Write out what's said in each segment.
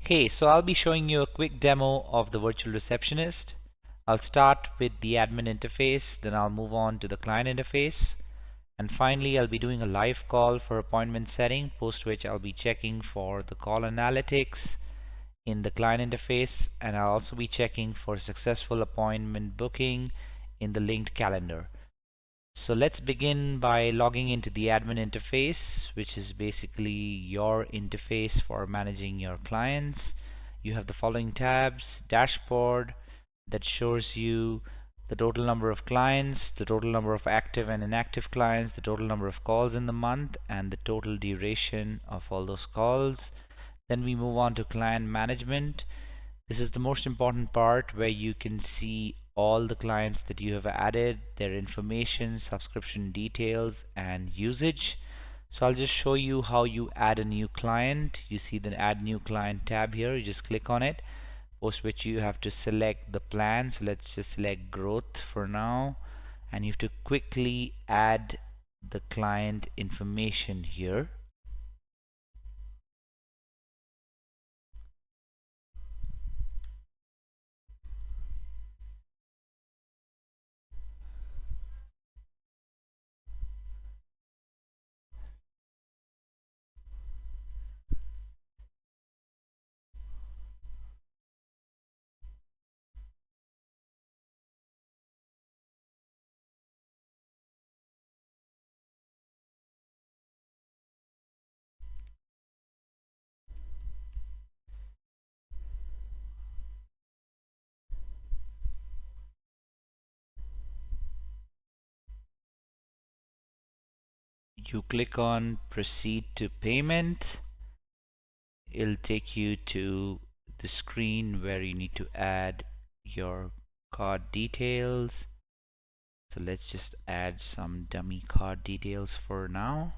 Hey, so I'll be showing you a quick demo of the Virtual Receptionist. I'll start with the admin interface, then I'll move on to the client interface, and finally I'll be doing a live call for appointment setting, post which I'll be checking for the call analytics in the client interface, and I'll also be checking for successful appointment booking in the linked calendar. So let's begin by logging into the admin interface, which is basically your interface for managing your clients. You have the following tabs: dashboard, that shows you the total number of clients, the total number of active and inactive clients, the total number of calls in the month, and the total duration of all those calls. Then we move on to client management. This is the most important part, where you can see all the clients that you have added, their information, subscription details, and usage. So I'll just show you how you add a new client. You see the Add New Client tab here. You just click on it, post which you have to select the plan. So let's just select Growth for now, and you have to quickly add the client information here. You click on Proceed to Payment. It'll take you to the screen where you need to add your card details. So let's just add some dummy card details for now.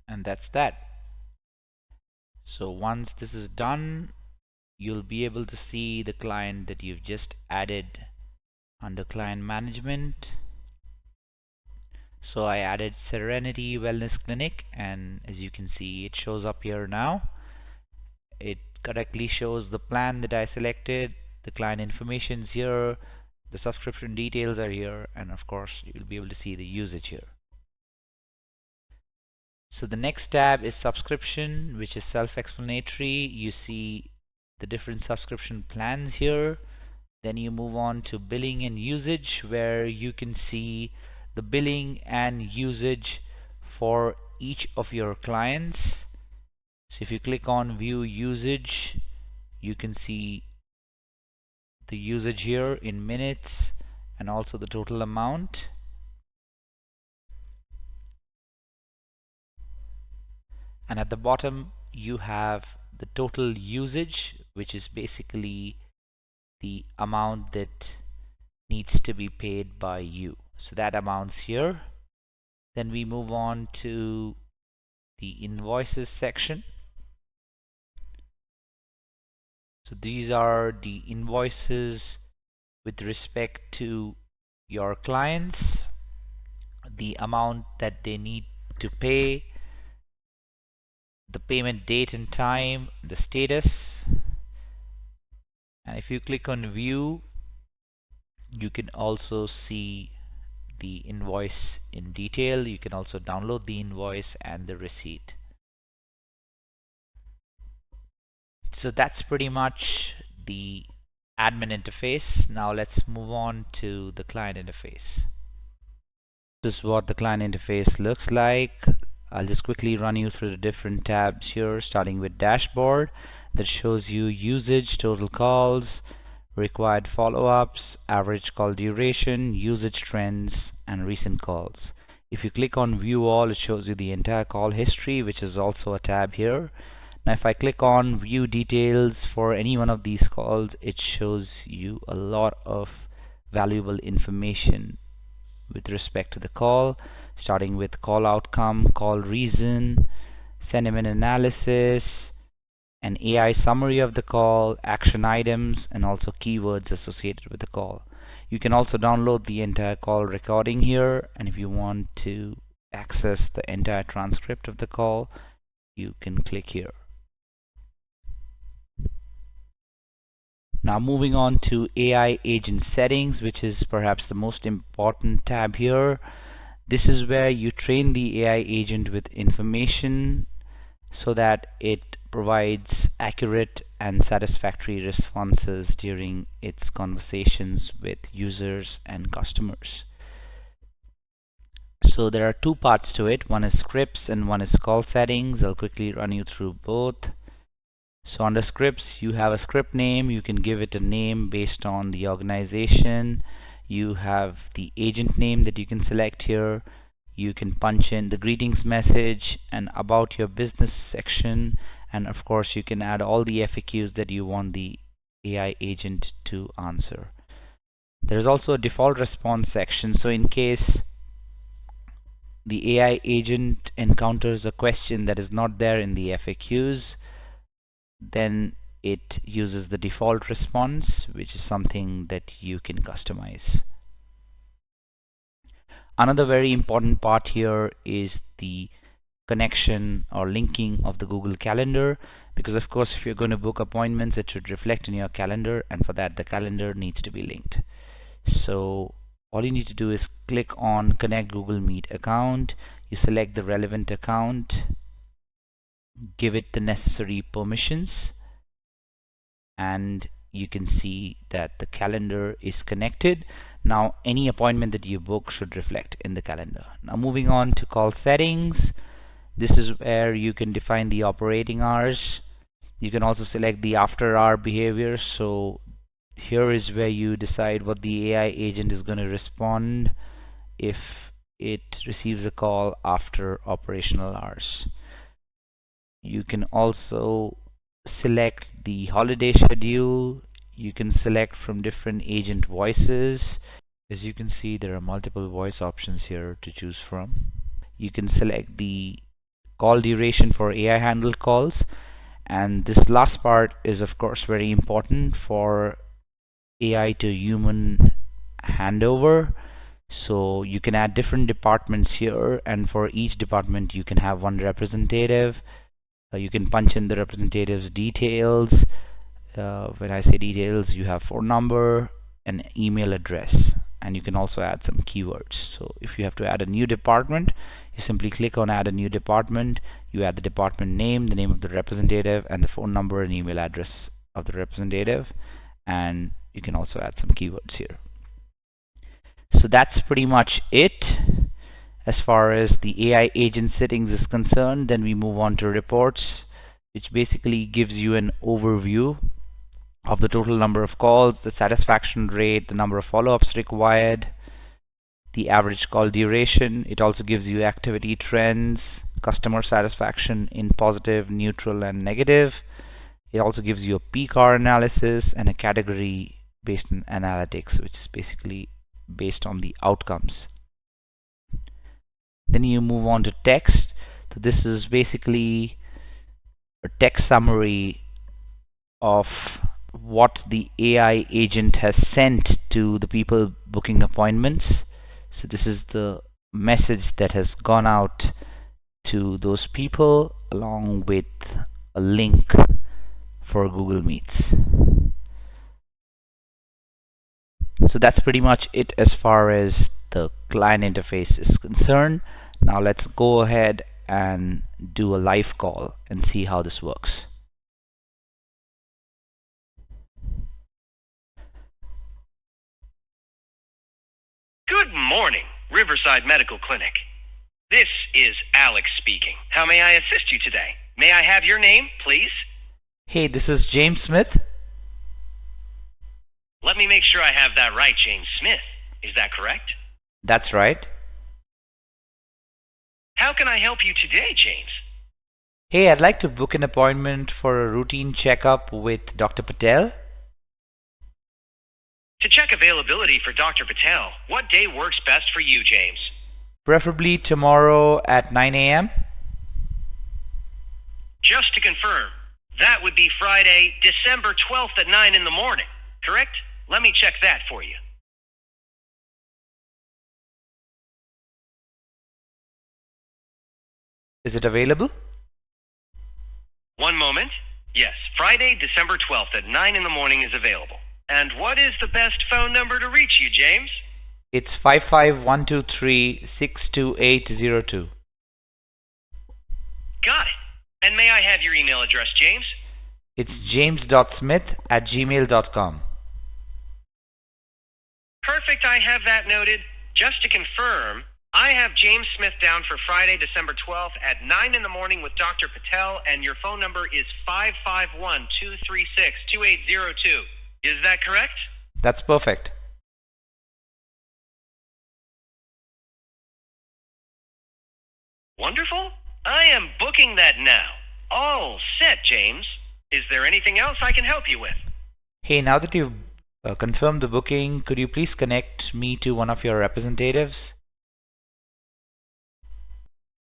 And that's that. So once this is done, you'll be able to see the client that you've just added under client management. So I added Serenity Wellness Clinic, and as you can see, it shows up here now. It correctly shows the plan that I selected, the client information is here, the subscription details are here, and of course you'll be able to see the usage here. So the next tab is subscription, which is self-explanatory. You see the different subscription plans here. Then you move on to billing and usage, where you can see the billing and usage for each of your clients. So if you click on View Usage, you can see the usage here in minutes and also the total amount. And at the bottom you have the total usage, which is basically the amount that needs to be paid by you. So that amount's here. Then we move on to the invoices section. So these are the invoices with respect to your clients, the amount that they need to pay, the payment date and time, the status. And if you click on View, you can also see the invoice in detail. You can also download the invoice and the receipt. So that's pretty much the admin interface. Now let's move on to the client interface. This is what the client interface looks like. I'll just quickly run you through the different tabs here, starting with dashboard, that shows you usage, total calls, required follow-ups, average call duration, usage trends, and recent calls. If you click on View All, it shows you the entire call history, which is also a tab here. Now if I click on View Details for any one of these calls, it shows you a lot of valuable information with respect to the call, starting with call outcome, call reason, sentiment analysis, an AI summary of the call, action items, and also keywords associated with the call. You can also download the entire call recording here, and if you want to access the entire transcript of the call, you can click here. Now moving on to AI agent settings, which is perhaps the most important tab here. This is where you train the AI agent with information so that it provides accurate and satisfactory responses during its conversations with users and customers. So there are two parts to it. One is scripts and one is call settings. I'll quickly run you through both. So under scripts, you have a script name. You can give it a name based on the organization. You have the agent name that you can select here. You can punch in the greetings message and about your business section, and of course you can add all the FAQs that you want the AI agent to answer. There's also a default response section, so in case the AI agent encounters a question that is not there in the FAQs, then it uses the default response, which is something that you can customize. Another very important part here is the connection or linking of the Google Calendar, because of course if you're going to book appointments, it should reflect in your calendar, and for that the calendar needs to be linked. So all you need to do is click on Connect Google Meet account. You select the relevant account, give it the necessary permissions, and you can see that the calendar is connected. Now any appointment that you book should reflect in the calendar. Now moving on to call settings, this is where you can define the operating hours. You can also select the after hour behavior. So here is where you decide what the AI agent is going to respond if it receives a call after operational hours. You can also select the holiday schedule. You can select from different agent voices. As you can see, there are multiple voice options here to choose from. You can select the call duration for AI handled calls, and this last part is of course very important for AI to human handover. So you can add different departments here, and for each department you can have one representative. You can punch in the representative's details. When I say details, you have phone number and email address, and you can also add some keywords. So if you have to add a new department, you simply click on add a new department. You add the department name, the name of the representative, and the phone number and email address of the representative, and you can also add some keywords here. So that's pretty much it as far as the AI agent settings is concerned. Then we move on to reports, which basically gives you an overview of the total number of calls, the satisfaction rate, the number of follow-ups required, the average call duration. It also gives you activity trends, customer satisfaction in positive, neutral, and negative. It also gives you a PCAR analysis and a category-based analytics, which is basically based on the outcomes. Then you move on to text. So this is basically a text summary of what the AI agent has sent to the people booking appointments. So this is the message that has gone out to those people along with a link for Google Meets. So that's pretty much it as far as the client interface is concerned. Now let's go ahead and do a live call and see how this works. Good morning, Riverside Medical Clinic. This is Alex speaking. How may I assist you today? May I have your name, please? Hey, this is James Smith. Let me make sure I have that right, James Smith. Is that correct? That's right. How can I help you today, James? Hey, I'd like to book an appointment for a routine checkup with Dr. Patel. To check availability for Dr. Patel, what day works best for you, James? Preferably tomorrow at 9 a.m. Just to confirm, that would be Friday, December 12th at 9 in the morning, correct? Let me check that for you. Is it available? One moment. Yes, Friday, December 12th at 9 in the morning is available. And what is the best phone number to reach you, James? It's 55123-62802. Got it. And may I have your email address, James? It's james.smith@gmail.com. Perfect, I have that noted. Just to confirm, I have James Smith down for Friday, December 12th at 9 in the morning with Dr. Patel, and your phone number is 551-236-2802. Is that correct? That's perfect. Wonderful. I am booking that now. All set, James. Is there anything else I can help you with? Hey, now that you've confirmed the booking, could you please connect me to one of your representatives?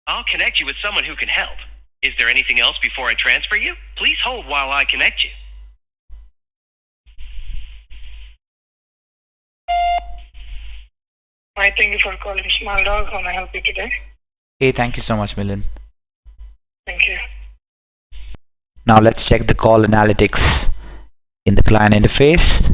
I'll connect you with someone who can help. Is there anything else before I transfer you? Please hold while I connect you. Hi, thank you for calling Small Dog. How may I help you today? Hey, thank you so much, Milan. Thank you. Now let's check the call analytics in the client interface.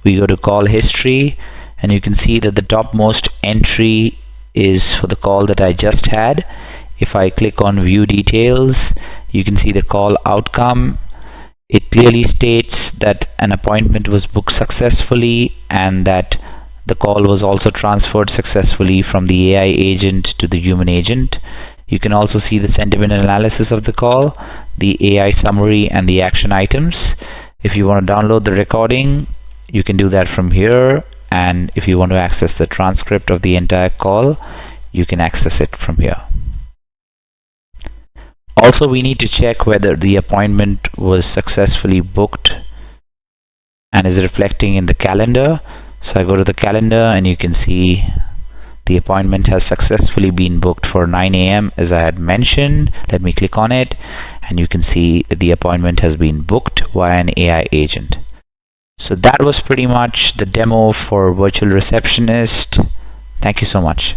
We go to call history, and you can see that the topmost entry is for the call that I just had. If I click on view details, you can see the call outcome. It clearly states that an appointment was booked successfully and that the call was also transferred successfully from the AI agent to the human agent. You can also see the sentiment analysis of the call, the AI summary, and the action items. If you want to download the recording, you can do that from here, and if you want to access the transcript of the entire call, you can access it from here. Also, we need to check whether the appointment was successfully booked and is reflecting in the calendar. So I go to the calendar, and you can see the appointment has successfully been booked for 9 a.m. as I had mentioned. Let me click on it, and you can see that the appointment has been booked via an AI agent. So that was pretty much the demo for Virtual Receptionist. Thank you so much.